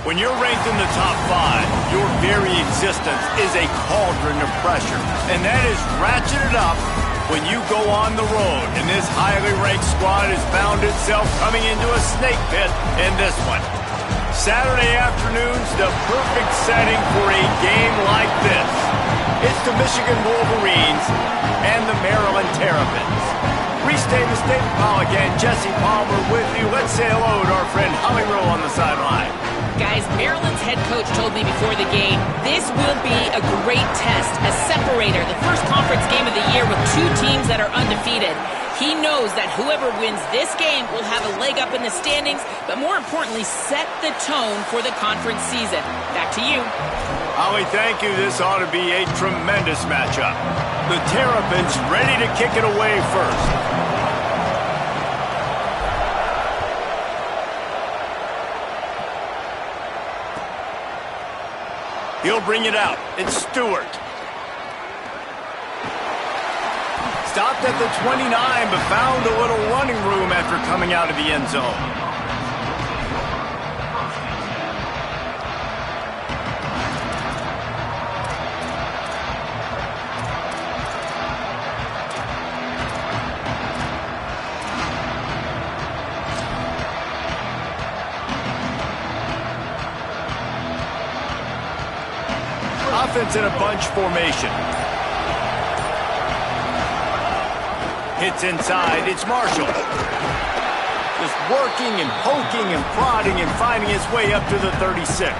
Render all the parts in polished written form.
When you're ranked in the top 5, your very existence is a cauldron of pressure. And that is ratcheted up when you go on the road. And this highly ranked squad has found itself coming into a snake pit in this one. Saturday afternoon's the perfect setting for a game like this. It's the Michigan Wolverines and the Maryland Terrapins. Reese Davis, David Pollack, and Jesse Palmer with you. Let's say hello to our friend Holly Rowe on the sideline. Guys, Maryland's head coach told me before the game, this will be a great test, a separator, the first conference game of the year with two teams that are undefeated. He knows that whoever wins this game will have a leg up in the standings, but more importantly, set the tone for the conference season. Back to you. Holly, thank you. This ought to be a tremendous matchup. The Terrapins ready to kick it away first. He'll bring it out. It's Stewart. Stopped at the 29, but found a little running room after coming out of the end zone. Offense in a bunch formation. Hits inside, it's Marshall. Just working and poking and prodding and finding his way up to the 36.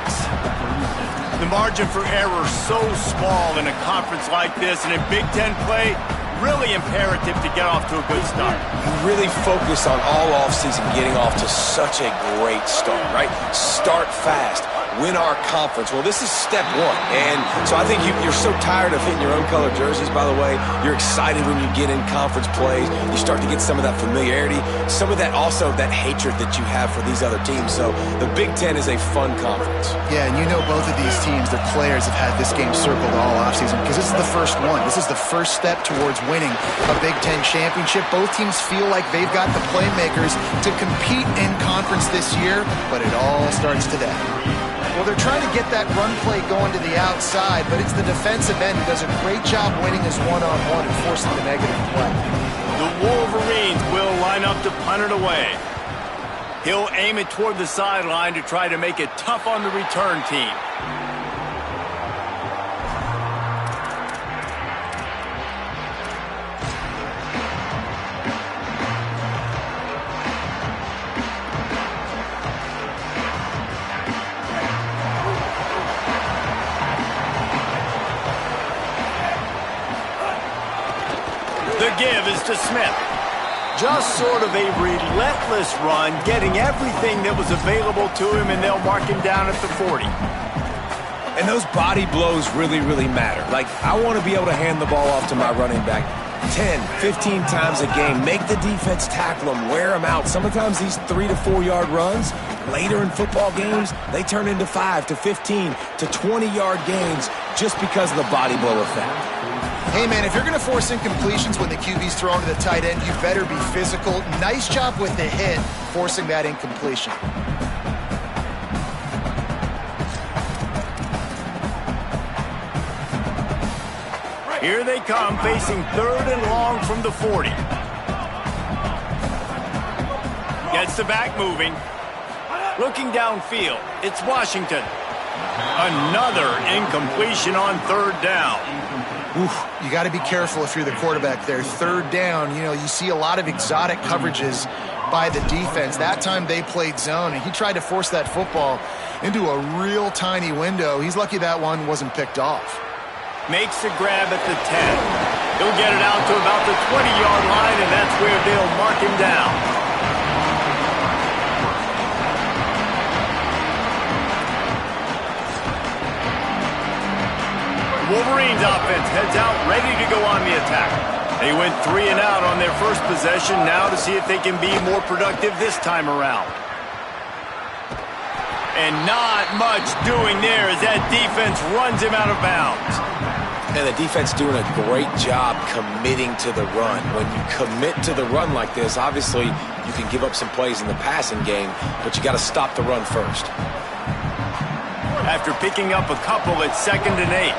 The margin for error so small in a conference like this, and in Big Ten play, really imperative to get off to a good start. You really focus on all offseason getting off to such a great start, right? Start fast. Win our conference. Well, this is step one. And so I think you're so tired of hitting your own color jerseys, by the way. You're excited when you get in conference plays. You start to get some of that familiarity, some of that also that hatred that you have for these other teams. So the Big Ten is a fun conference. Yeah, and you know both of these teams, their players have had this game circled all offseason because this is the first one. This is the first step towards winning a Big Ten championship. Both teams feel like they've got the playmakers to compete in conference this year, but it all starts today. Well, they're trying to get that run play going to the outside, but it's the defensive end who does a great job winning his one-on-one and forcing the negative play. The Wolverines will line up to punt it away. He'll aim it toward the sideline to try to make it tough on the return team. The give is to Smith. Just sort of a relentless run, getting everything that was available to him, and they'll mark him down at the 40. And those body blows really, really matter. Like, I want to be able to hand the ball off to my running back 10, 15 times a game. Make the defense tackle them, wear them out. Sometimes these 3 to 4 yard runs, later in football games, they turn into 5 to 15 to 20 yard gains just because of the body blow effect. Hey, man, if you're going to force incompletions when the QB's thrown to the tight end, you better be physical. Nice job with the hit, forcing that incompletion. Here they come, facing 3rd and long from the 40. Gets the back moving. Looking downfield, it's Washington. Another incompletion on 3rd down. Oof, you got to be careful if you're the quarterback there. 3rd down, you know, you see a lot of exotic coverages by the defense. That time they played zone, and he tried to force that football into a real tiny window. He's lucky that one wasn't picked off. Makes the grab at the 10. He'll get it out to about the 20-yard line, and that's where they'll mark him down. Wolverines offense heads out, ready to go on the attack. They went 3 and out on their first possession, now to see if they can be more productive this time around. And not much doing there as that defense runs him out of bounds. And the defense doing a great job committing to the run. When you commit to the run like this, obviously you can give up some plays in the passing game, but you got to stop the run first. after picking up a couple at 2nd and 8.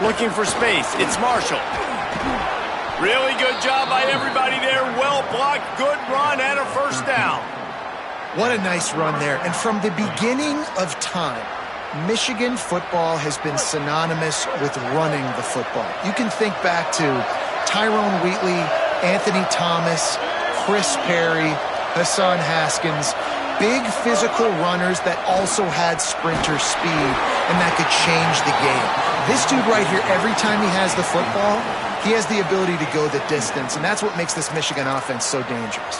Looking for space. It's Marshall. Really good job by everybody there. Well blocked, good run, and a first down. What a nice run there. And from the beginning of time, Michigan football has been synonymous with running the football. You can think back to Tyrone Wheatley, Anthony Thomas, Chris Perry, Hassan Haskins. Big physical runners that also had sprinter speed and that could change the game. This dude right here, every time he has the football, he has the ability to go the distance, and that's what makes this Michigan offense so dangerous.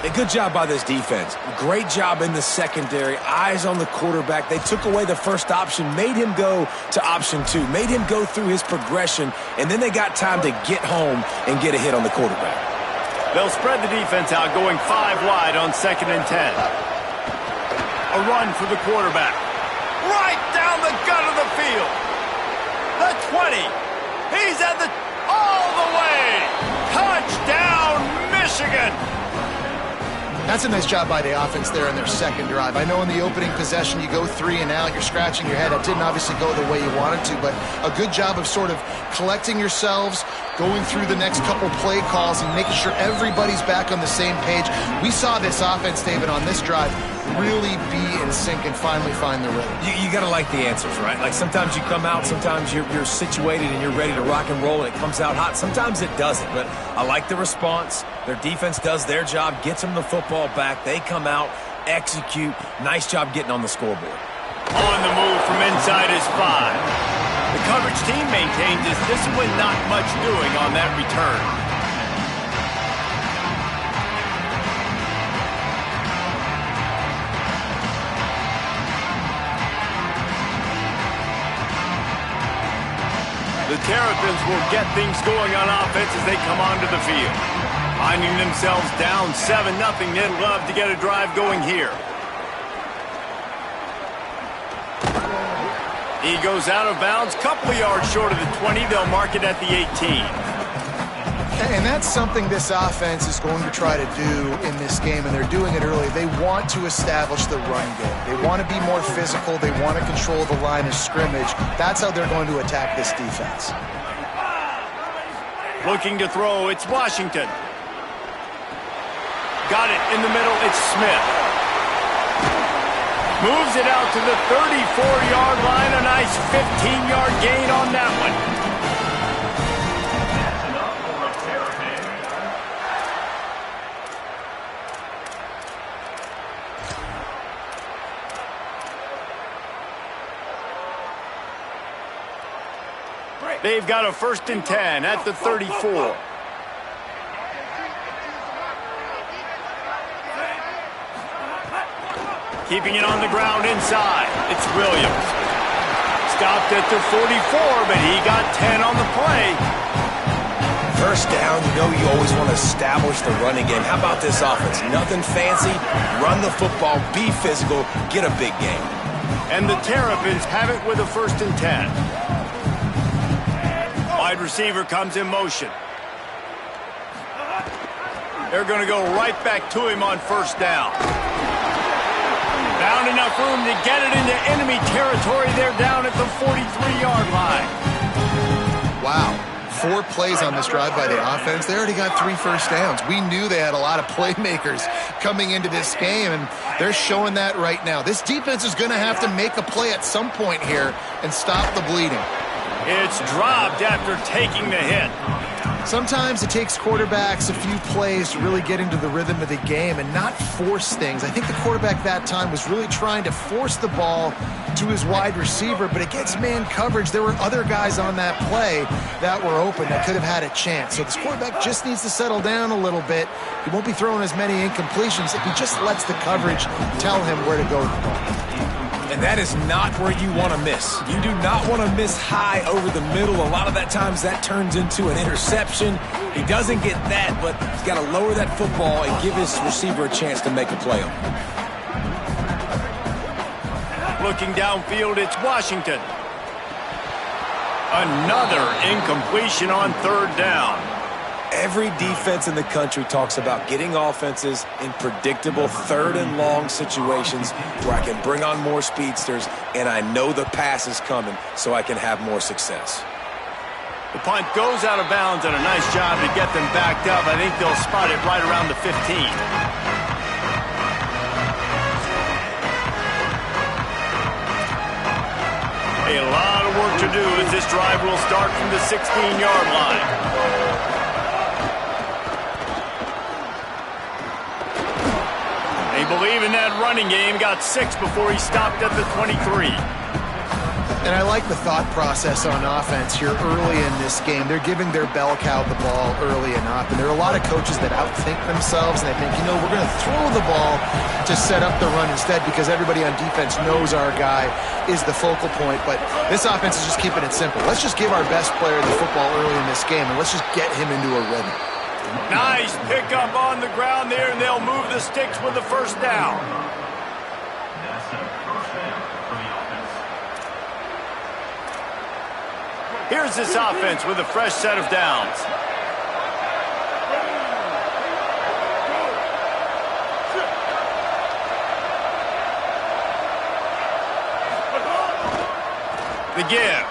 A good job by this defense. Great job in the secondary. Eyes on the quarterback. They took away the first option, made him go to option 2, made him go through his progression, and then they got time to get home and get a hit on the quarterback. They'll spread the defense out, going 5 wide on 2nd and 10. A run for the quarterback. Right down the gut of the field. The 20. He's at the... all the way. Touchdown, Michigan. That's a nice job by the offense there in their second drive. I know in the opening possession you go 3 and out, you're scratching your head. That didn't obviously go the way you wanted to, but a good job of sort of collecting yourselves, going through the next couple play calls and making sure everybody's back on the same page. We saw this offense, David, on this drive really be in sync and finally find the rhythm. You got to like the answers, right? Like sometimes you come out, sometimes you're situated and you're ready to rock and roll and it comes out hot. Sometimes it doesn't, but I like the response. Their defense does their job, gets them the football back. They come out, execute. Nice job getting on the scoreboard. On the move from inside his 5. The coverage team maintains his discipline, not much doing on that return. The Terrapins will get things going on offense as they come onto the field. Finding themselves down 7-0, they'd love to get a drive going here. He goes out of bounds, couple of yards short of the 20. They'll mark it at the 18. And that's something this offense is going to try to do in this game, and they're doing it early. They want to establish the run game. They want to be more physical. They want to control the line of scrimmage. That's how they're going to attack this defense. Looking to throw, it's Washington. Got it in the middle, it's Smith. Moves it out to the 34-yard line. A nice 15-yard gain on that one. They've got a 1st and 10 at the 34. Keeping it on the ground inside. It's Williams. Stopped at the 44, but he got 10 on the play. First down, you know you always want to establish the running game. How about this offense? Nothing fancy. Run the football, be physical, get a big game. And the Terrapins have it with a 1st and 10. Wide receiver comes in motion. They're going to go right back to him on 1st down. Found enough room to get it into enemy territory. They're down at the 43-yard line. Wow. 4 plays on this drive by the offense. They already got 3 first downs. We knew they had a lot of playmakers coming into this game, and they're showing that right now. This defense is going to have to make a play at some point here and stop the bleeding. It's dropped after taking the hit. Sometimes it takes quarterbacks a few plays to really get into the rhythm of the game and not force things. I think the quarterback that time was really trying to force the ball to his wide receiver, but against man coverage, there were other guys on that play that were open that could have had a chance. So this quarterback just needs to settle down a little bit. He won't be throwing as many incompletions if he just lets the coverage tell him where to go with the ball. And that is not where you want to miss. You do not want to miss high over the middle. A lot of that times that turns into an interception. He doesn't get that, but he's got to lower that football and give his receiver a chance to make a play on it. Looking downfield, it's Washington. Another incompletion on 3rd down. Every defense in the country talks about getting offenses in predictable third and long situations where I can bring on more speedsters and I know the pass is coming so I can have more success. The punt goes out of bounds, and a nice job to get them backed up. I think they'll spot it right around the 15. A lot of work to do as this drive will start from the 16-yard line. They believe in that running game. Got 6 before he stopped at the 23. And I like the thought process on offense here early in this game. They're giving their bell cow the ball early enough. And there are a lot of coaches that outthink themselves, and they think, you know, we're going to throw the ball to set up the run instead because everybody on defense knows our guy is the focal point. But this offense is just keeping it simple. Let's just give our best player the football early in this game, and let's just get him into a rhythm. Nice pickup on the ground there, and they'll move the sticks with the first down. Here's this offense with a fresh set of downs. The give.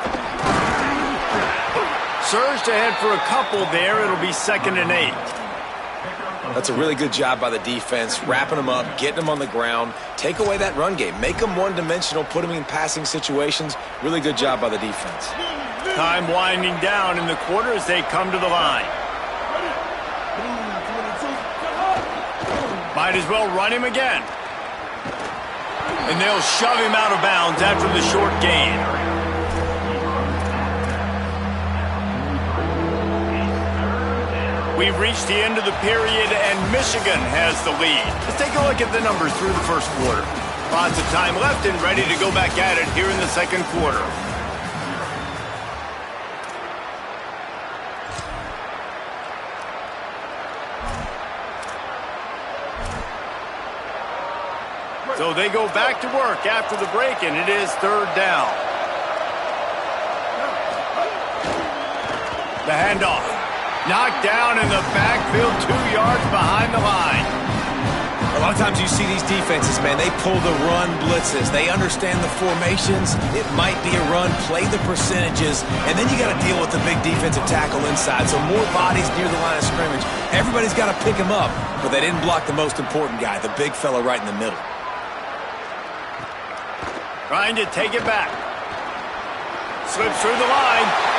Surged ahead for a couple there. It'll be 2nd and 8. That's a really good job by the defense, wrapping them up, getting them on the ground. Take away that run game. Make them one-dimensional, put them in passing situations. Really good job by the defense. Time winding down in the quarter as they come to the line. Might as well run him again. And they'll shove him out of bounds after the short gain. We've reached the end of the period, and Michigan has the lead. Let's take a look at the numbers through the first quarter. Lots of time left and ready to go back at it here in the second quarter. So they go back to work after the break, and it is 3rd down. The handoff. Knocked down in the backfield, 2 yards behind the line. A lot of times you see these defenses, man, they pull the run blitzes. They understand the formations. It might be a run, play the percentages, and then you got to deal with the big defensive tackle inside. So more bodies near the line of scrimmage. Everybody's got to pick him up, but they didn't block the most important guy, the big fella right in the middle. Trying to take it back. Slips through the line.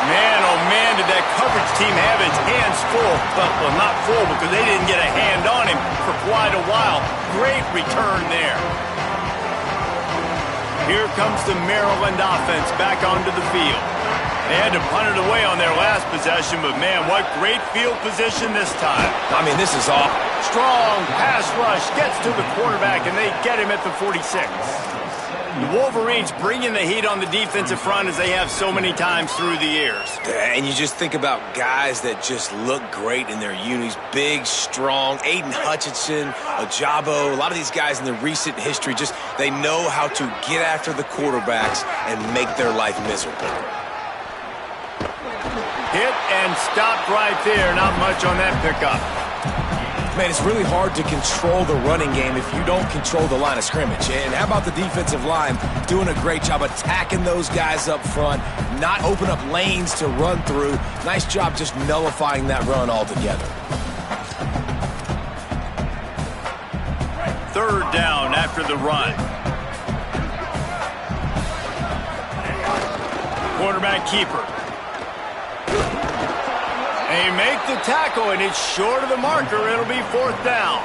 Man, oh man, did that coverage team have its hands full. Well, not full because they didn't get a hand on him for quite a while. Great return there. Here comes the Maryland offense back onto the field. They had to punt it away on their last possession, but man, what great field position this time. I mean, this is awful. Strong pass rush gets to the quarterback, and they get him at the 46. The Wolverines bringing the heat on the defensive front as they have so many times through the years. And you just think about guys that just look great in their unis. Big, strong, Aiden Hutchinson, Ajabo, a lot of these guys in the recent history, just they know how to get after the quarterbacks and make their life miserable. Hit and stopped right there. Not much on that pickup. Man, it's really hard to control the running game if you don't control the line of scrimmage. And how about the defensive line doing a great job attacking those guys up front, not open up lanes to run through. Nice job just nullifying that run altogether. 3rd down after the run. Quarterback keeper. They make the tackle, and it's short of the marker. It'll be 4th down.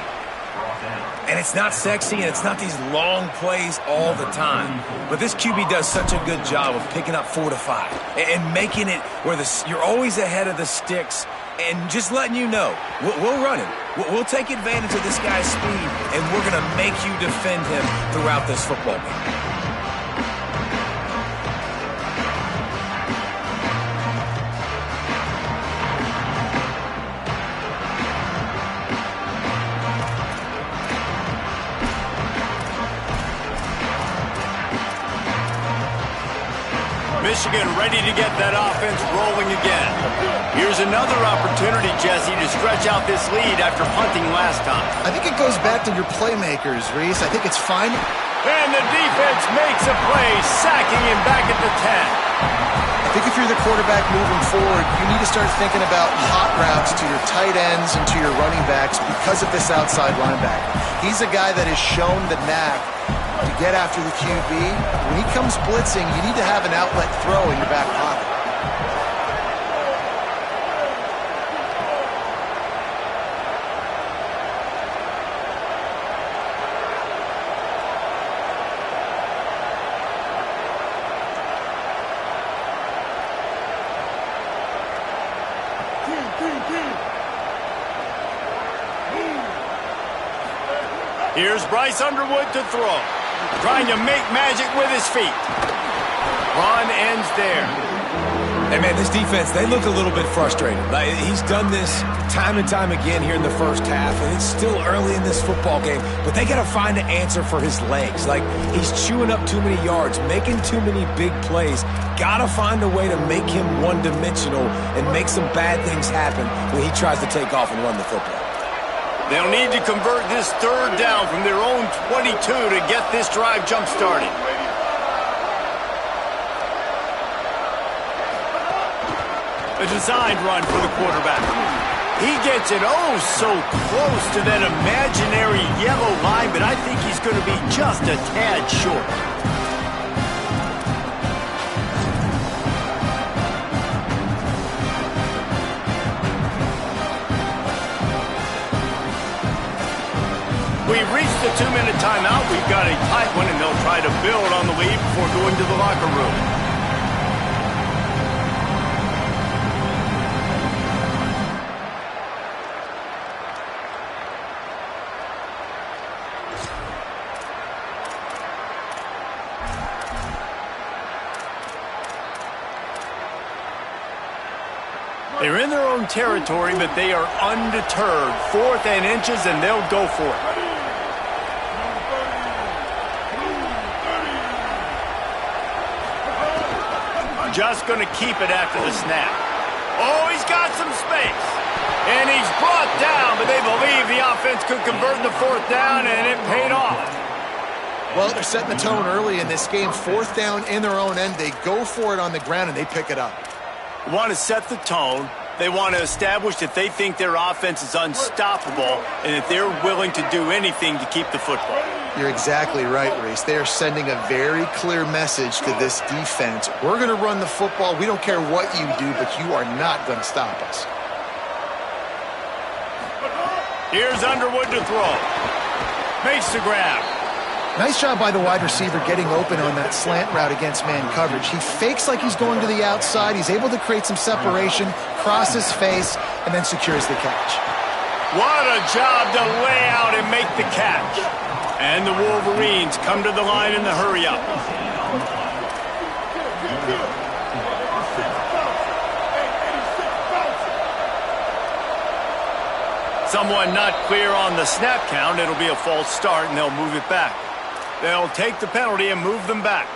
And it's not sexy, and it's not these long plays all the time. But this QB does such a good job of picking up 4 to 5 and making it where you're always ahead of the sticks and just letting you know, we'll run him. We'll take advantage of this guy's speed, and we're going to make you defend him throughout this football game. Michigan ready to get that offense rolling again. Here's another opportunity, Jesse, to stretch out this lead after punting last time. I think it goes back to your playmakers, Reese. I think it's fine. And the defense makes a play, sacking him back at the 10. I think if you're the quarterback moving forward, you need to start thinking about hot routes to your tight ends and to your running backs because of this outside linebacker. He's a guy that has shown the knack to get after the QB. When he comes blitzing, you need to have an outlet throw in your back pocket. Here's Bryce Underwood to throw. Trying to make magic with his feet. Run ends there. Hey, man, this defense, they look a little bit frustrated. Like, he's done this time and time again here in the first half, and it's still early in this football game, but they got to find an answer for his legs. Like, he's chewing up too many yards, making too many big plays. Got to find a way to make him one-dimensional and make some bad things happen when he tries to take off and run the football. They'll need to convert this third down from their own 22 to get this drive jump-started. A designed run for the quarterback. He gets it so close to that imaginary yellow line, but I think he's going to be just a tad short. We've reached the 2-minute timeout. We've got a tight one, and they'll try to build on the lead before going to the locker room. They're in their own territory, but they are undeterred. 4th and inches, and they'll go for it. Just going to keep it after the snap. Oh, he's got some space. And he's brought down, but they believe the offense could convert the 4th down, and it paid off. Well, they're setting the tone early in this game. 4th down in their own end. They go for it on the ground, and they pick it up. They want to set the tone. They want to establish that they think their offense is unstoppable and that they're willing to do anything to keep the football. You're exactly right, Reese. They are sending a very clear message to this defense. We're going to run the football. We don't care what you do, but you are not going to stop us. Here's Underwood to throw. Makes the grab. Nice job by the wide receiver getting open on that slant route against man coverage. He fakes like he's going to the outside. He's able to create some separation, cross his face, and then secures the catch. What a job to lay out and make the catch. And the Wolverines come to the line in the hurry-up. Someone not clear on the snap count. It'll be a false start, and they'll move it back. They'll take the penalty and move them back.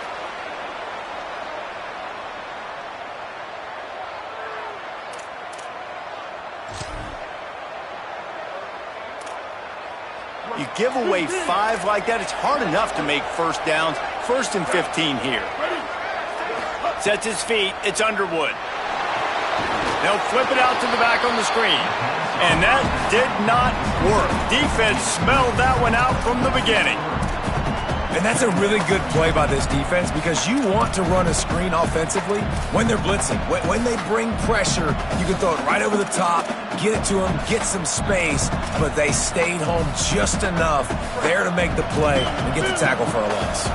You give away 5 like that, it's hard enough to make first downs. 1st and 15 here. Sets his feet. It's Underwood. They'll flip it out to the back on the screen. And that did not work. Defense smelled that one out from the beginning. And that's a really good play by this defense because you want to run a screen offensively when they're blitzing. When they bring pressure, you can throw it right over the top, get it to them, get some space, but they stayed home just enough there to make the play and get the tackle for a loss.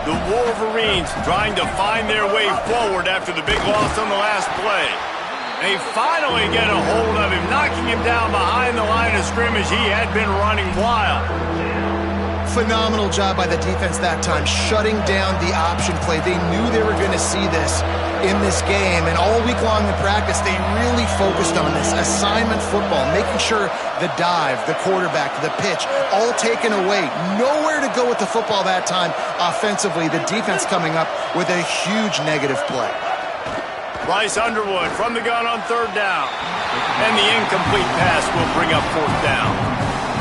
The Wolverines trying to find their way forward after the big loss on the last play. They finally get a hold of him, knocking him down behind the line of scrimmage. He had been running wild. Phenomenal job by the defense that time, shutting down the option play. They knew they were going to see this in this game, and all week long in practice, they really focused on this assignment football, making sure the dive, the quarterback, the pitch, all taken away. Nowhere to go with the football that time offensively. The defense coming up with a huge negative play. Bryce Underwood from the gun on 3rd down. And the incomplete pass will bring up 4th down.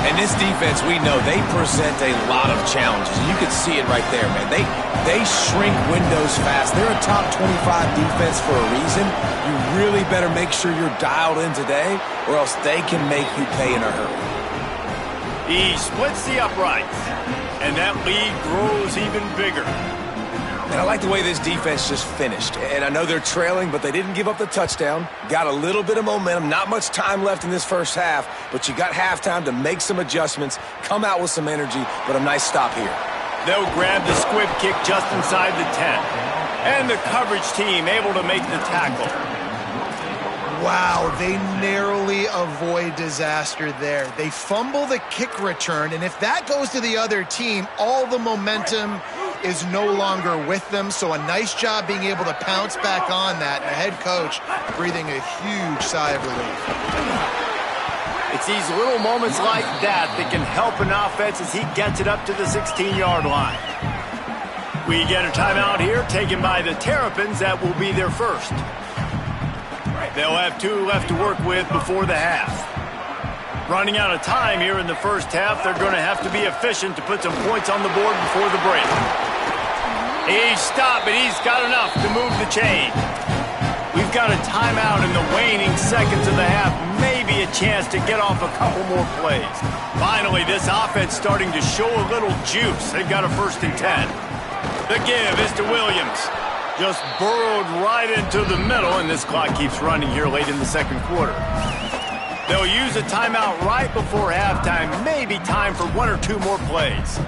And this defense, we know, they present a lot of challenges. You can see it right there, man. They shrink windows fast. They're a top 25 defense for a reason. You really better make sure you're dialed in today, or else they can make you pay in a hurry. He splits the uprights, and that lead grows even bigger. And I like the way this defense just finished. And I know they're trailing, but they didn't give up the touchdown. Got a little bit of momentum. Not much time left in this first half, but you got halftime to make some adjustments, come out with some energy, but a nice stop here. They'll grab the squib kick just inside the 10. And the coverage team able to make the tackle. Wow, they narrowly avoid disaster there. They fumble the kick return, and if that goes to the other team, all the momentum is no longer with them, so a nice job being able to pounce back on that, and the head coach breathing a huge sigh of relief. It's these little moments like that that can help an offense as he gets it up to the 16-yard line. We get a timeout here taken by the Terrapins. That will be their first. They'll have 2 left to work with before the half. Running out of time here in the first half, they're going to have to be efficient to put some points on the board before the break. He's stopped, but he's got enough to move the chain. We've got a timeout in the waning seconds of the half, maybe a chance to get off a couple more plays. Finally, this offense starting to show a little juice. They've got a 1st and 10. The give is to Williams. Just burrowed right into the middle, and this clock keeps running here late in the 2nd quarter. They'll use a timeout right before halftime, maybe time for 1 or 2 more plays.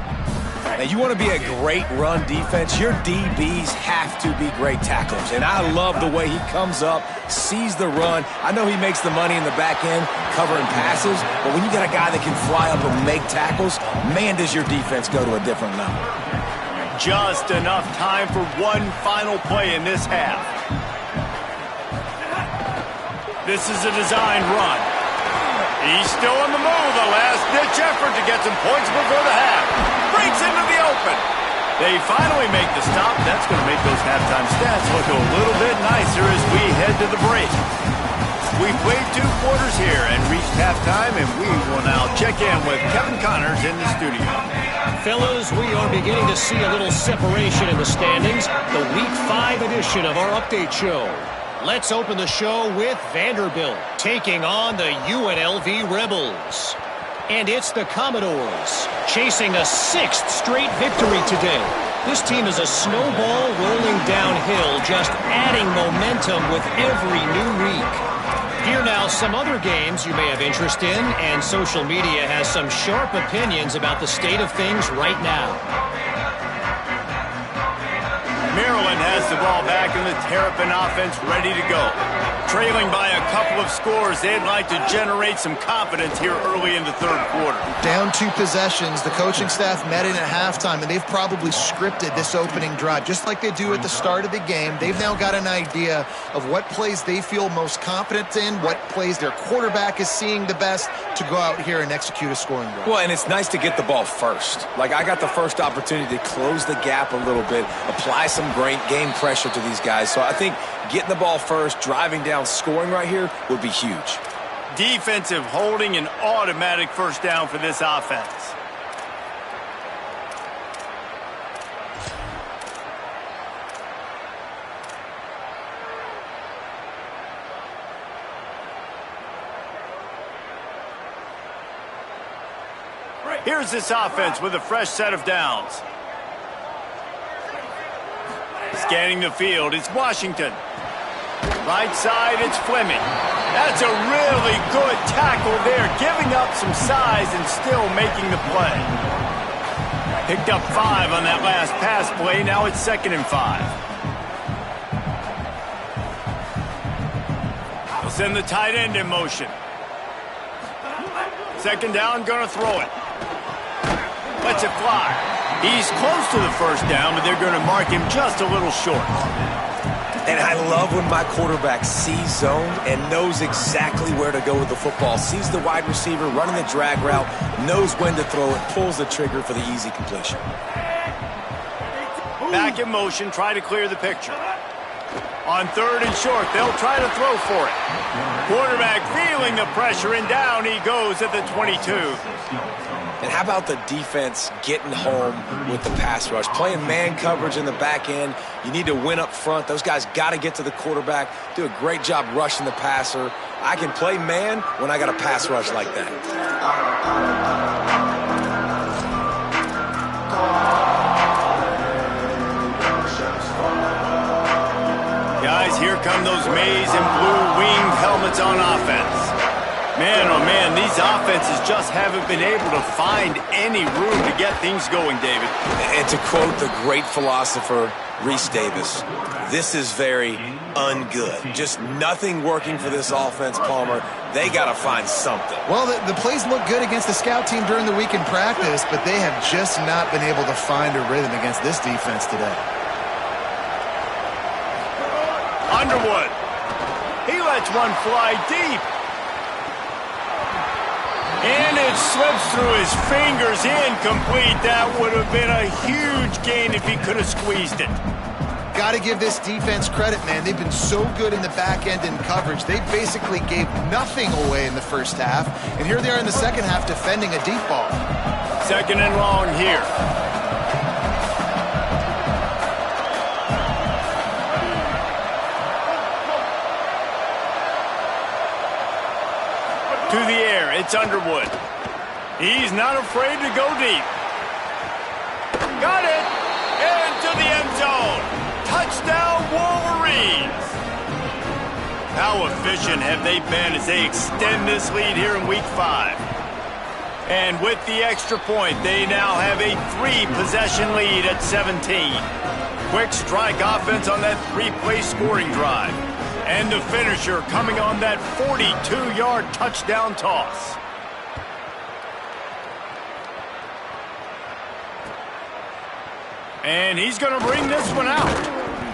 Now, you want to be a great run defense, your DBs have to be great tacklers. And I love the way he comes up, sees the run. I know he makes the money in the back end covering passes, but when you got a guy that can fly up and make tackles, man, does your defense go to a different level. Just enough time for 1 final play in this half. This is a designed run. He's still on the move. A last-ditch effort to get some points before the half. Breaks into the open. They finally make the stop. That's going to make those halftime stats look a little bit nicer as we head to the break. We played 2 quarters here and reached halftime, and we will now check in with Kevin Connors in the studio. Fellas, we are beginning to see a little separation in the standings. The Week 5 edition of our update show. Let's open the show with Vanderbilt taking on the UNLV Rebels. And it's the Commodores chasing a 6th straight victory today. This team is a snowball rolling downhill, just adding momentum with every new week. Here now, some other games you may have interest in, and social media has some sharp opinions about the state of things right now. Maryland has the ball back and the Terrapin offense ready to go. Trailing by a couple of scores, they'd like to generate some confidence here early in the 3rd quarter. Down 2 possessions, the coaching staff met in at halftime, and they've probably scripted this opening drive. Just like they do at the start of the game, they've now got an idea of what plays they feel most confident in, what plays their quarterback is seeing the best to go out here and execute a scoring drive. Well, and it's nice to get the ball first. Like, I got the first opportunity to close the gap a little bit, apply some great game pressure to these guys. So I think getting the ball first, driving down, scoring right here would be huge. Defensive holding, an automatic 1st down for this offense. Here's this offense with a fresh set of downs. Scanning the field, it's Washington. Right side, it's Fleming. That's a really good tackle there, giving up some size and still making the play. Picked up 5 on that last pass play. Now it's 2nd and 5. They'll send the tight end in motion. 2nd down, gonna throw it. Lets it fly. He's close to the first down, but they're going to mark him just a little short. And I love when my quarterback sees zone and knows exactly where to go with the football. Sees the wide receiver running the drag route, knows when to throw it, pulls the trigger for the easy completion. Back in motion, try to clear the picture. On 3rd and short, they'll try to throw for it. Quarterback feeling the pressure, and down he goes at the 22. And how about the defense getting home with the pass rush? Playing man coverage in the back end. You need to win up front. Those guys got to get to the quarterback. Do a great job rushing the passer. I can play man when I got a pass rush like that. Guys, here come those maize and blue winged helmets on offense. Man, oh man, these offenses just haven't been able to find any room to get things going, David. And to quote the great philosopher, Reese Davis, this is very ungood. Just nothing working for this offense, Palmer. They got to find something. Well, the plays look good against the scout team during the week in practice, but they have just not been able to find a rhythm against this defense today. Underwood. He lets one fly deep. And it slips through his fingers, incomplete. That would have been a huge gain if he could have squeezed it. Got to give this defense credit, man. They've been so good in the back end in coverage. They basically gave nothing away in the first half. And here they are in the second half defending a deep ball. 2nd and long here. To the air, it's Underwood. He's not afraid to go deep. Got it! Into the end zone. Touchdown, Wolverines! How efficient have they been as they extend this lead here in Week 5? And with the extra point, they now have a 3-possession lead at 17. Quick strike offense on that 3-play scoring drive. And the finisher coming on that 42-yard touchdown toss. And he's going to bring this one out.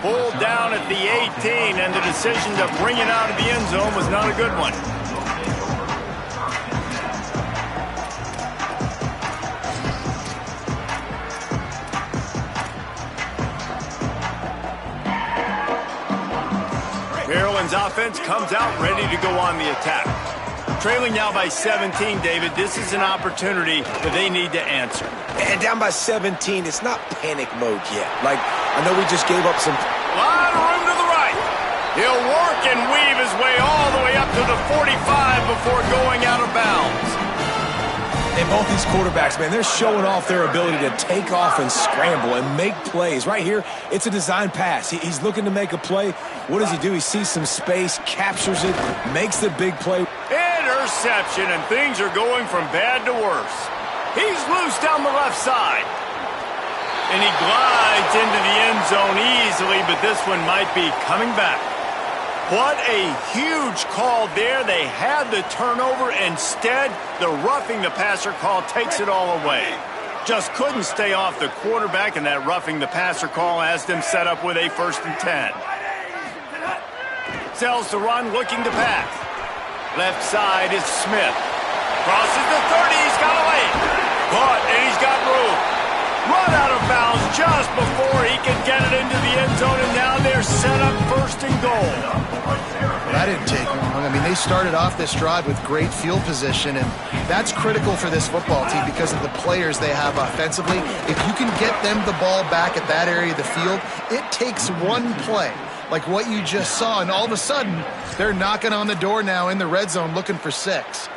Pulled down at the 18, and the decision to bring it out of the end zone was not a good one. Maryland's offense comes out ready to go on the attack. Trailing now by 17, David, this is an opportunity that they need to answer. And down by 17, it's not panic mode yet. Like, I know we just gave up some... Lot of room to the right. He'll work and weave his way all the way up to the 45 before going out of bounds. And both these quarterbacks, man, they're showing off their ability to take off and scramble and make plays. Right here, it's a design pass. He's looking to make a play. What does he do? He sees some space, captures it, makes the big play. Interception, and things are going from bad to worse. He's loose down the left side. And he glides into the end zone easily, but this one might be coming back. What a huge call there. They had the turnover. Instead, the roughing the passer call takes it all away. Just couldn't stay off the quarterback, and that roughing the passer call has them set up with a 1st and 10. Sells to run, looking to pass. Left side is Smith. Crosses the 30, he's got a lane. Caught, and he's got room. Run out of bounds just before he can get it into the end zone, and now they're set up 1st and goal. That didn't take long. I mean, they started off this drive with great field position, and that's critical for this football team because of the players they have offensively. If you can get them the ball back at that area of the field, it takes one play, like what you just saw, and all of a sudden, they're knocking on the door now in the red zone looking for 6.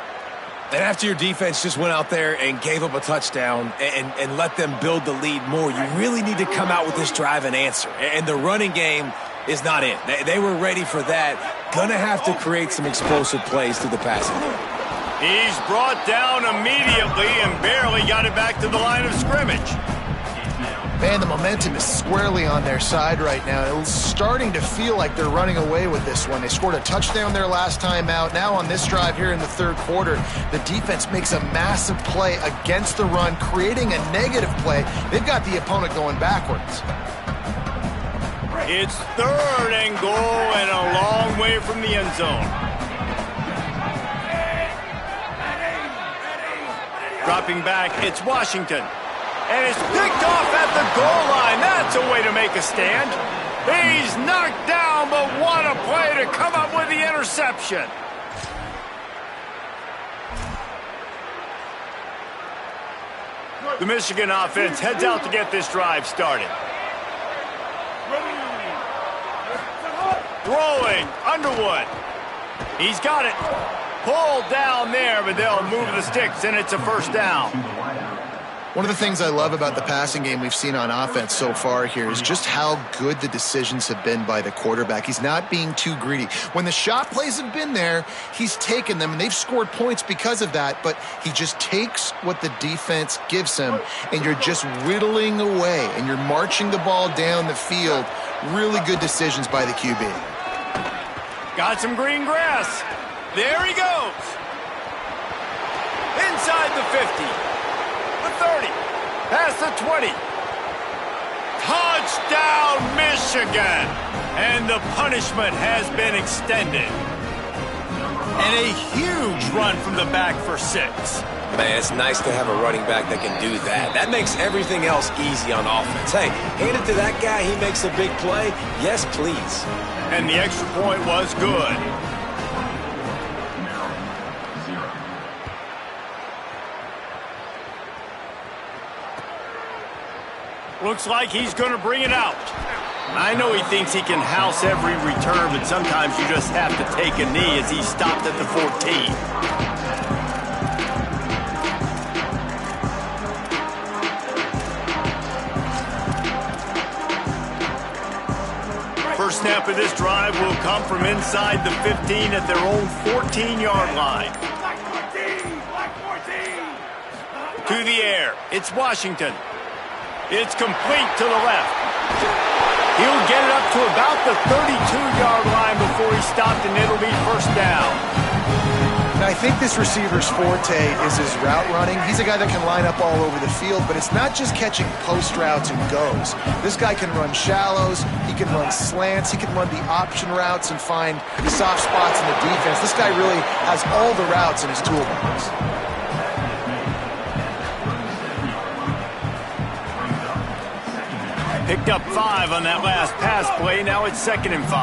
And after your defense just went out there and gave up a touchdown and let them build the lead more, you really need to come out with this drive and answer. And the running game is not it. They were ready for that. Gonna have to create some explosive plays through the passing game. He's brought down immediately and barely got it back to the line of scrimmage. Man, the momentum is squarely on their side right now. It's starting to feel like they're running away with this one. They scored a touchdown their last time out. Now on this drive here in the third quarter, the defense makes a massive play against the run, creating a negative play. They've got the opponent going backwards. It's 3rd and goal and a long way from the end zone. Dropping back, it's Washington. And it's picked off at the goal line. That's a way to make a stand. He's knocked down, but what a play to come up with the interception. The Michigan offense heads out to get this drive started. Throwing, Underwood. He's got it. Pulled down there, but they'll move the sticks, and it's a first down. One of the things I love about the passing game we've seen on offense so far here is just how good the decisions have been by the quarterback. He's not being too greedy. When the shot plays have been there, he's taken them, and they've scored points because of that, but he just takes what the defense gives him, and you're just whittling away, and you're marching the ball down the field. Really good decisions by the QB. Got some green grass. There he goes. Inside the 50. The 30, past the 20. Touchdown, Michigan! And the punishment has been extended. And a huge run from the back for 6. Man, it's nice to have a running back that can do that. That makes everything else easy on offense. Hey, hand it to that guy, he makes a big play. Yes, please. And the extra point was good. Looks like he's going to bring it out. I know he thinks he can house every return, but sometimes you just have to take a knee as he stopped at the 14. First snap of this drive will come from inside the 15 at their own 14-yard line. To the air, it's Washington. It's complete to the left. He'll get it up to about the 32-yard line before he stopped, and it'll be first down. Now, I think this receiver's forte is his route running. He's a guy that can line up all over the field, but it's not just catching post routes and goes. This guy can run shallows, he can run slants, he can run the option routes and find soft spots in the defense. This guy really has all the routes in his toolbox. Picked up 5 on that last pass play. Now it's 2nd and 5.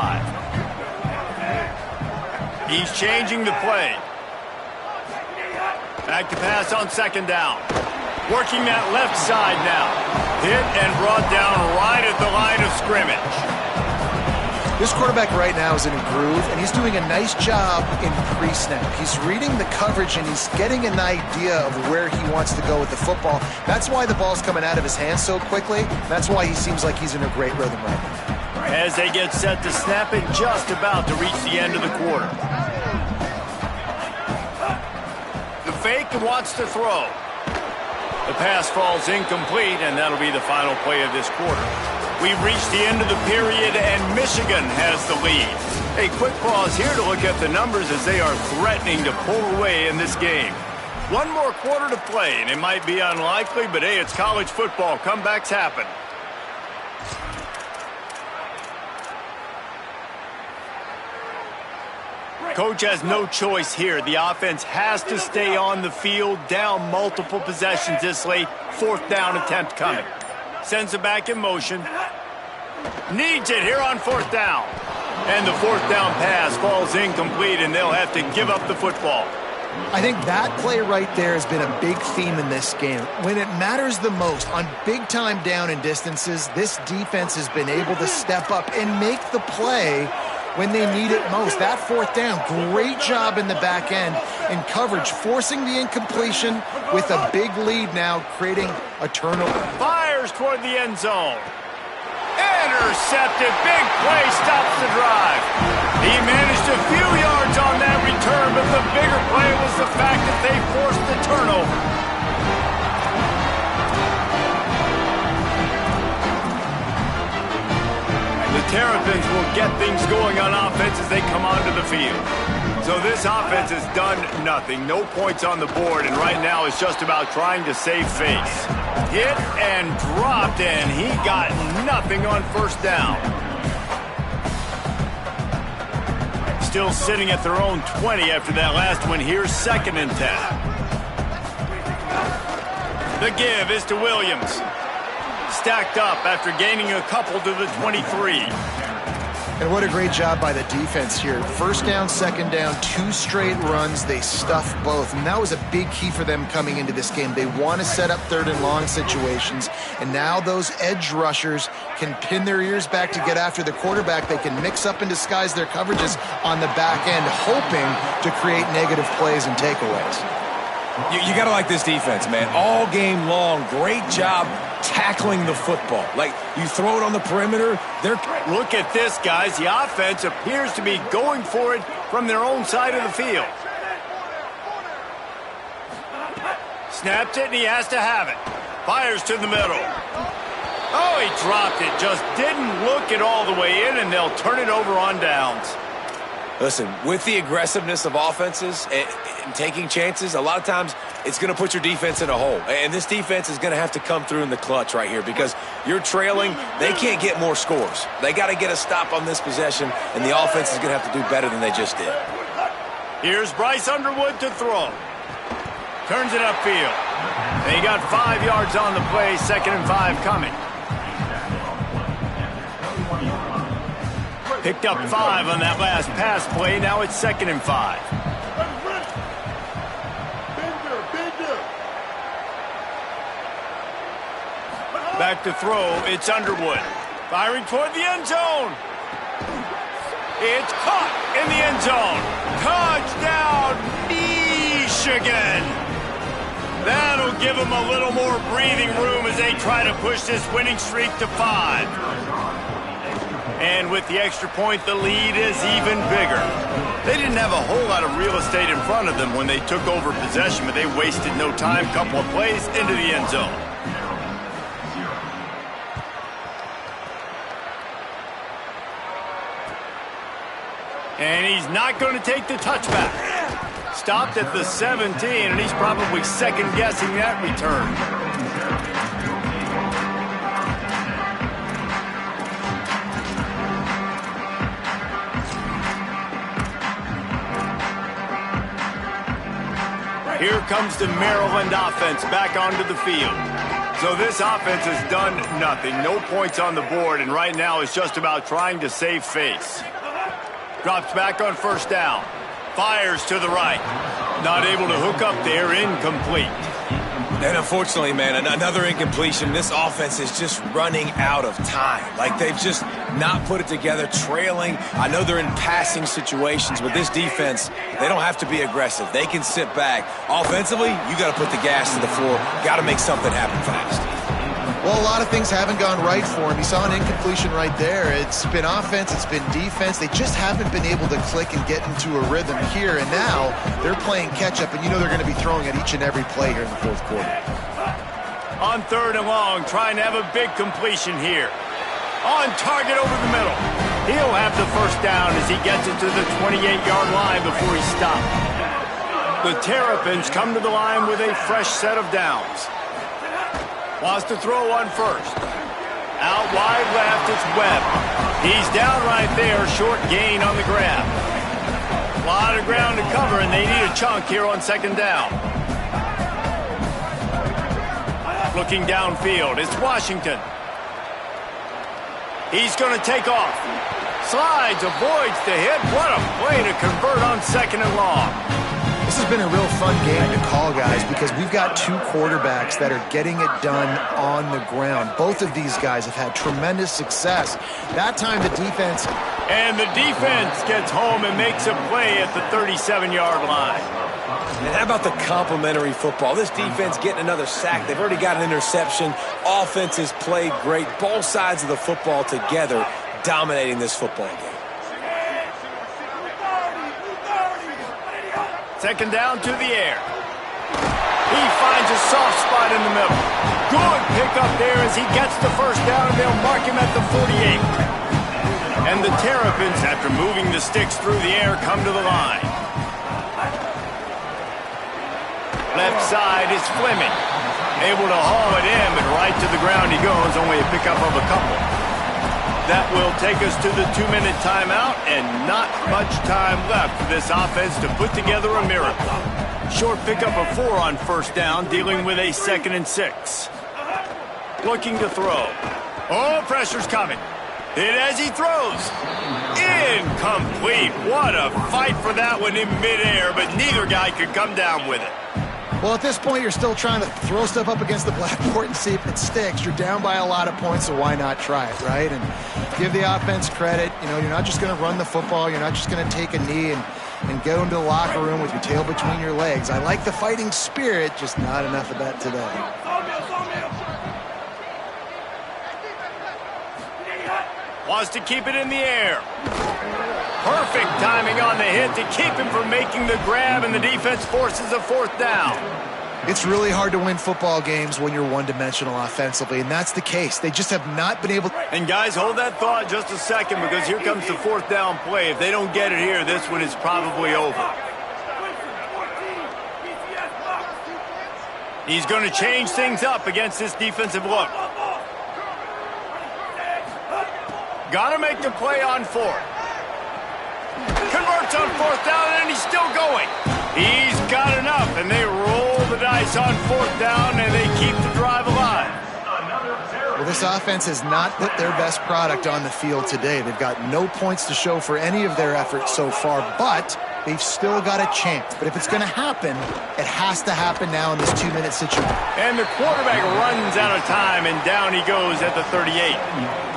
He's changing the play. Back to pass on 2nd down. Working that left side now. Hit and brought down right at the line of scrimmage. This quarterback right now is in a groove, and he's doing a nice job in pre-snap. He's reading the coverage, and he's getting an idea of where he wants to go with the football. That's why the ball's coming out of his hands so quickly. That's why he seems like he's in a great rhythm right now. As they get set to snap it, just about to reach the end of the quarter. The fake wants to throw. The pass falls incomplete, and that'll be the final play of this quarter. We've reached the end of the period, and Michigan has the lead. A quick pause here to look at the numbers as they are threatening to pull away in this game. One more quarter to play, and it might be unlikely, but hey, it's college football. Comebacks happen. Coach has no choice here. The offense has to stay on the field, down multiple possessions this late. 4th down attempt coming. Sends it back in motion. Needs it here on 4th down. And the 4th down pass falls incomplete, and they'll have to give up the football. I think that play right there has been a big theme in this game. When it matters the most, on big-time down and distances, this defense has been able to step up and make the play when they need it most. That 4th down, great job in the back end in coverage, forcing the incompletion with a big lead now, creating a turnover. Fires toward the end zone. Intercepted. Big play stops the drive. He managed a few yards on that return, but the bigger play was the fact that they forced the turnover. Terrapins will get things going on offense as they come onto the field. So this offense has done nothing. No points on the board, and right now it's just about trying to save face. Hit and dropped, and he got nothing on first down. Still sitting at their own 20 after that last one. Here's 2nd and 10. The give is to Williams. Stacked up after gaining a couple to the 23. And what a great job by the defense here. First down, second down, 2 straight runs. They stuffed both. And that was a big key for them coming into this game. They want to set up 3rd and long situations. And now those edge rushers can pin their ears back to get after the quarterback. They can mix up and disguise their coverages on the back end, hoping to create negative plays and takeaways. You got to like this defense, man. All game long, great job tackling the football. Like, you throw it on the perimeter, Look at this, guys. The offense appears to be going for it from their own side of the field. Snaps it, and he has to have it. Fires to the middle. Oh, he dropped it. Just didn't look it all the way in, and they'll turn it over on downs. Listen, with the aggressiveness of offenses and taking chances, a lot of times it's going to put your defense in a hole. And this defense is going to have to come through in the clutch right here because you're trailing. They can't get more scores. They got to get a stop on this possession, and the offense is going to have to do better than they just did. Here's Bryce Underwood to throw. Turns it upfield. And he got 5 yards on the play, 2nd and 5 coming. Picked up 5 on that last pass play. Now it's 2nd and 5. Back to throw. It's Underwood. Firing toward the end zone. It's caught in the end zone. Touchdown, Michigan. That'll give them a little more breathing room as they try to push this winning streak to 5. And with the extra point, the lead is even bigger. They didn't have a whole lot of real estate in front of them when they took over possession, but they wasted no time. Couple of plays into the end zone. And he's not going to take the touchback. Stopped at the 17, and he's probably second-guessing that return. Here comes the Maryland offense back onto the field. So this offense has done nothing. No points on the board, and right now it's just about trying to save face. Drops back on first down. Fires to the right. Not able to hook up there. Incomplete. And unfortunately, man, another incompletion. This offense is just running out of time. Like, they've just not put it together, trailing. I know they're in passing situations, but this defense, they don't have to be aggressive. They can sit back. Offensively, you got to put the gas to the floor. Got to make something happen fast. Well, a lot of things haven't gone right for him. He saw an incompletion right there. It's been offense, it's been defense. They just haven't been able to click and get into a rhythm here. And now they're playing catch-up, and you know they're going to be throwing at each and every play here in the 4th quarter. On 3rd and long, trying to have a big completion here. On target over the middle. He'll have the first down as he gets it to the 28-yard line before he stopped. The Terrapins come to the line with a fresh set of downs. Wants to throw on first. Out wide left, it's Webb. He's down right there, short gain on the grab. A lot of ground to cover, and they need a chunk here on 2nd down. Looking downfield, it's Washington. He's going to take off. Slides, avoids the hit. What a play to convert on 2nd and long. This has been a real fun game to call, guys, because we've got 2 quarterbacks that are getting it done on the ground. Both of these guys have had tremendous success. That time the defense... And the defense gets home and makes a play at the 37-yard line. And how about the complimentary football? This defense getting another sack. They've already got an interception. Offense has played great. Both sides of the football together dominating this football game. 2nd down to the air. He finds a soft spot in the middle. Good pickup there as he gets the first down, and they'll mark him at the 48. And the Terrapins, after moving the sticks through the air, come to the line. Left side is Fleming. Able to haul it in, but right to the ground he goes, only a pickup of a couple. That will take us to the 2-minute timeout, and not much time left for this offense to put together a miracle. Short pickup of 4 on first down, dealing with a 2nd and 6. Looking to throw. Oh, pressure's coming. Hit as he throws. Incomplete. What a fight for that one in midair, but neither guy could come down with it. Well, at this point, you're still trying to throw stuff up against the blackboard and see if it sticks. You're down by a lot of points, so why not try it, right? And give the offense credit. You know, you're not just going to run the football. You're not just going to take a knee and go into the locker room with your tail between your legs. I like the fighting spirit, just not enough of that today. Wants to keep it in the air. Perfect timing on the hit to keep him from making the grab, and the defense forces a 4th down. It's really hard to win football games when you're one-dimensional offensively, and that's the case. They just have not been able to... And guys, hold that thought just a second, because here comes the 4th down play. If they don't get it here, this one is probably over. He's going to change things up against this defensive look. Got to make the play on 4th. Converts on 4th down, and he's still going. He's got enough, and they roll the dice on 4th down, and they keep the drive alive. Well, this offense has not put their best product on the field today. They've got no points to show for any of their efforts so far, but they've still got a chance. But if it's going to happen, it has to happen now in this 2-minute situation. And the quarterback runs out of time, and down he goes at the 38.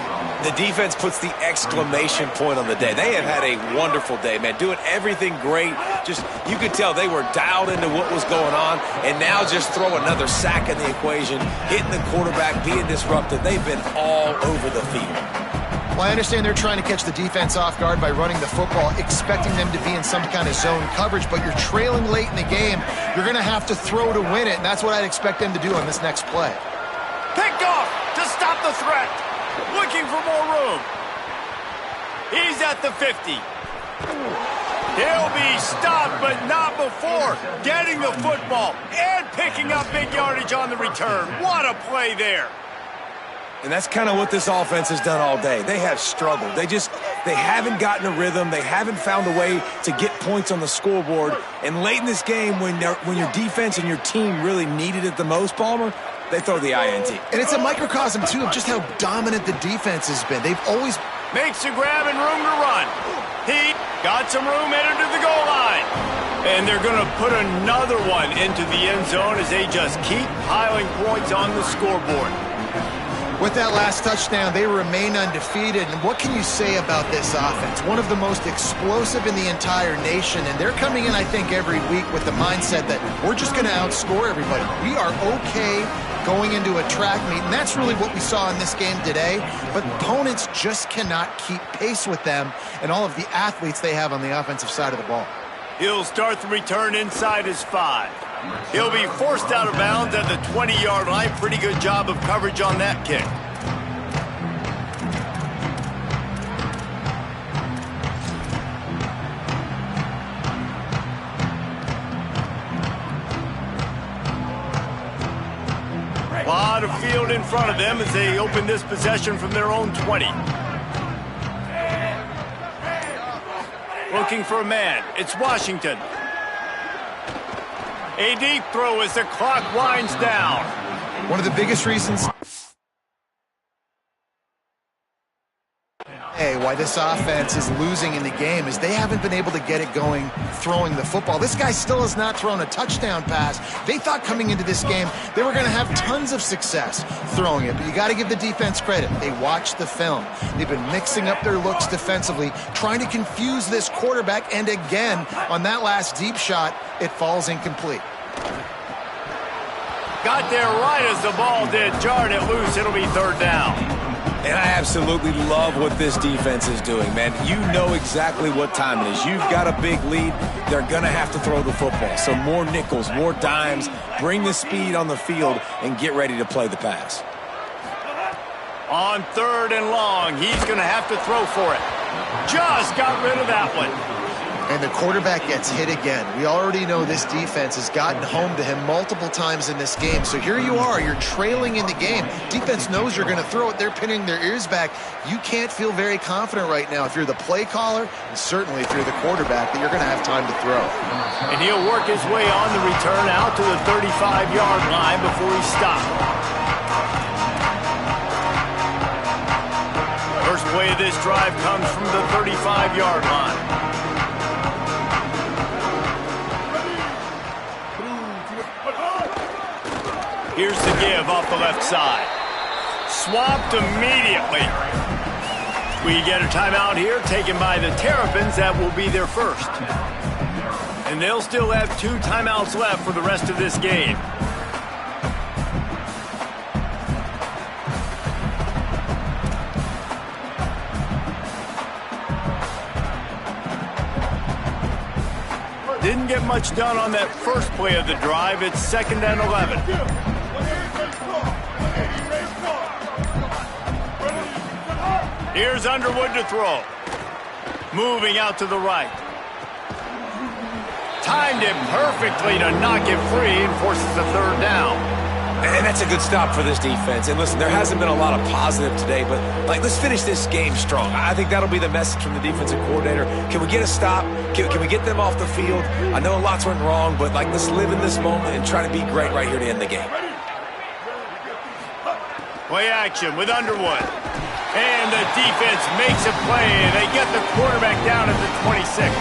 The defense puts the exclamation point on the day. They have had a wonderful day, man, doing everything great. Just, you could tell they were dialed into what was going on, and now just throw another sack in the equation, hitting the quarterback, being disruptive. They've been all over the field. Well, I understand they're trying to catch the defense off guard by running the football, expecting them to be in some kind of zone coverage, but you're trailing late in the game. You're going to have to throw to win it, and that's what I'd expect them to do on this next play. Picked off to stop the threat. Looking for more room. He's at the 50. He'll be stopped, but not before getting the football and picking up big yardage on the return. What a play there. And that's kind of what this offense has done all day. They have struggled. They haven't gotten a rhythm. They haven't found a way to get points on the scoreboard. And late in this game, when your defense and your team really needed it the most, Palmer, they throw the INT. And it's a microcosm, too, of just how dominant the defense has been. They've always... Makes a grab and room to run. He got some room headed to the goal line. And they're going to put another one into the end zone as they just keep piling points on the scoreboard. With that last touchdown, they remain undefeated. And what can you say about this offense? One of the most explosive in the entire nation. And they're coming in, I think, every week with the mindset that we're just going to outscore everybody. We are okay going into a track meet. And that's really what we saw in this game today. But opponents just cannot keep pace with them and all of the athletes they have on the offensive side of the ball. He'll start the return inside his 5. He'll be forced out of bounds at the 20-yard line. Pretty good job of coverage on that kick. A lot of field in front of them as they open this possession from their own 20. Looking for a man. It's Washington. A deep throw as the clock winds down. One of the biggest reasons why this offense is losing in the game is they haven't been able to get it going throwing the football. This guy still has not thrown a touchdown pass. They thought coming into this game they were going to have tons of success throwing it, but you got to give the defense credit. They watched the film. They've been mixing up their looks defensively, trying to confuse this quarterback, and again, on that last deep shot, it falls incomplete. Got there right as the ball did. Jarred it loose. It'll be 3rd down. And I absolutely love what this defense is doing, man. You know exactly what time it is. You've got a big lead. They're going to have to throw the football. So more nickels, more dimes, bring the speed on the field, and get ready to play the pass. On 3rd and long, he's going to have to throw for it. Just got rid of that one. And the quarterback gets hit again. We already know this defense has gotten home to him multiple times in this game. So here you are, you're trailing in the game. Defense knows you're going to throw it. They're pinning their ears back. You can't feel very confident right now if you're the play caller, and certainly if you're the quarterback, that you're going to have time to throw. And he'll work his way on the return out to the 35-yard line before he stops. First play of this drive comes from the 35-yard line. Here's the give off the left side. Swapped immediately. We get a timeout here taken by the Terrapins. That will be their first. And they'll still have 2 timeouts left for the rest of this game. Didn't get much done on that first play of the drive. It's 2nd and 11. Here's Underwood to throw. Moving out to the right. Timed it perfectly to knock it free and forces the 3rd down. And that's a good stop for this defense. And listen, there hasn't been a lot of positive today, but let's finish this game strong. I think that'll be the message from the defensive coordinator. Can we get a stop? Can we get them off the field? I know lots went wrong, but let's live in this moment and try to be great right here to end the game. Play action with Underwood. And the defense makes a play, and they get the quarterback down at the 26.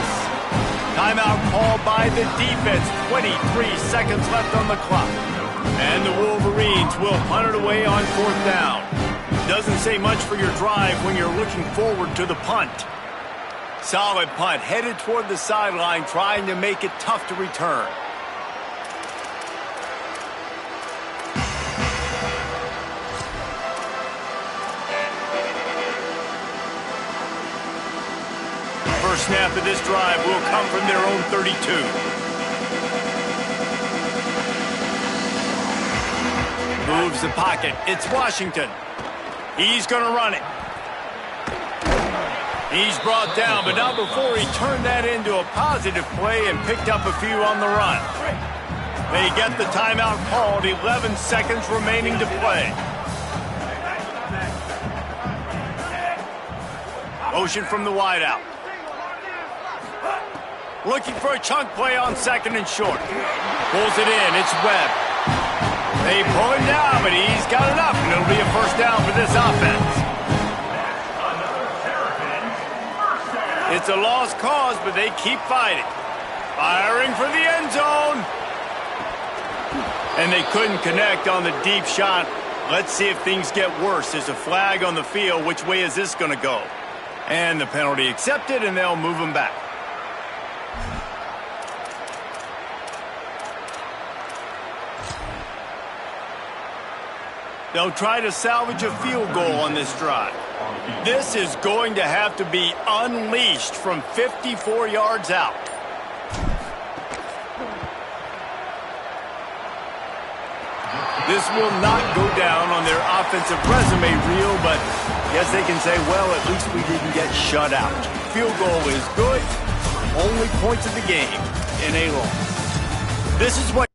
Timeout called by the defense. 23 seconds left on the clock. And the Wolverines will punt it away on 4th down. Doesn't say much for your drive when you're looking forward to the punt. Solid punt, headed toward the sideline, trying to make it tough to return. First snap of this drive will come from their own 32. Moves the pocket. It's Washington. He's going to run it. He's brought down, but not before he turned that into a positive play and picked up a few on the run. They get the timeout called. 11 seconds remaining to play. Motion from the wideout. Looking for a chunk play on 2nd and short. Pulls it in. It's Webb. They pull him down, but he's got enough, and it'll be a 1st down for this offense. It's a lost cause, but they keep fighting. Firing for the end zone. And they couldn't connect on the deep shot. Let's see if things get worse. There's a flag on the field. Which way is this going to go? And the penalty accepted, and they'll move him back. They'll try to salvage a field goal on this drive. This is going to have to be unleashed from 54 yards out. This will not go down on their offensive resume reel, but I guess they can say, well, at least we didn't get shut out. Field goal is good. Only points of the game in a loss. This is what